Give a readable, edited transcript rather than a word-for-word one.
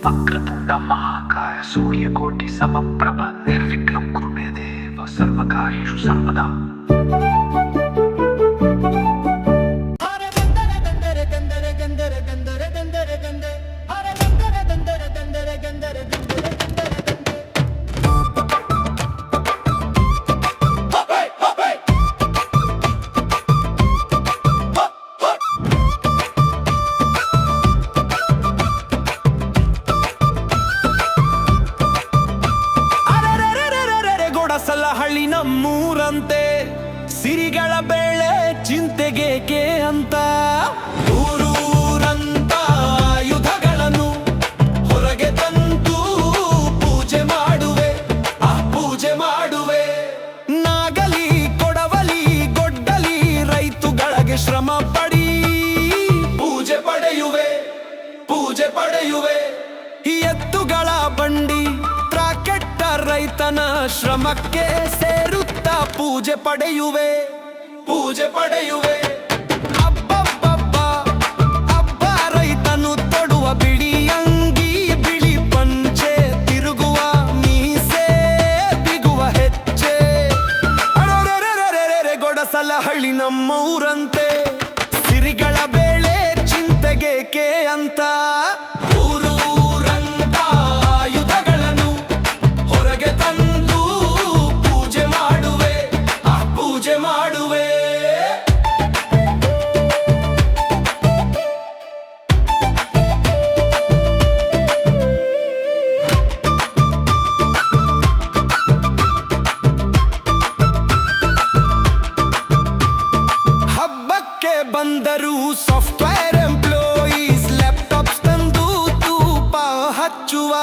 वक्रतुंड महाकाय सूर्यकोटि समप्रभ निर्विघ्नं कुरु मे देव सर्वकार्येषु सर्वदा। ಹಳ್ಳಿ ನಮ್ಮೂರಂತೆ ಸಿರಿಗಳ ಬೆಳೆ ಚಿಂತೆಗೇಕೆ ಅಂತ ಊರೂರಂತ ಆಯುಧಗಳನ್ನು ಹೊರಗೆ ತಂದು ಪೂಜೆ ಮಾಡುವೆ, ಆ ಪೂಜೆ ಮಾಡುವೆ. ನಾಗಲಿ ಕೊಡವಲಿ ಗೊಡ್ಡಲಿ ರೈತುಗಳಿಗೆ ಶ್ರಮ ಪಡಿ ಪೂಜೆ ಪಡೆಯುವೆ, ಪೂಜೆ ಪಡೆಯುವೆ. ಎತ್ತುಗಳ ಬಂಡಿ ಕೆಟ್ಟ ರೈತನ ಶ್ರಮಕ್ಕೆ ಸೇರುತ್ತಾ ಪೂಜೆ ಪಡೆಯುವೆ, ಪೂಜೆ ಪಡೆಯುವೆ. ಅಬ್ಬಬ್ಬಬ್ಬ ಅಬ್ಬ ರೈತನು ತೊಡುವ ಬಿಳಿ ಅಂಗಿ ಬಿಳಿ ಪಂಚೆ ತಿರುಗುವ ಮೀಸೆ ಬಿಗುವ ಹೆಜ್ಜೆ ಗೊಡಸಲ ಹಳ್ಳಿ ನಮ್ಮ ಊರಂತೆ ಸಿರಿಗಳ ಬೇಳೆ ಚಿಂತೆಗೇಕೆ ಅಂತ ಬಂದರು ಸಾಫ್ಟ್ವೇರ್ ಎಂಪ್ಲಾಯೀಸ್ ಲ್ಯಾಪ್ಟಾಪ್ಸ್ ತಂದು ತೂಪ ಹಚ್ಚುವ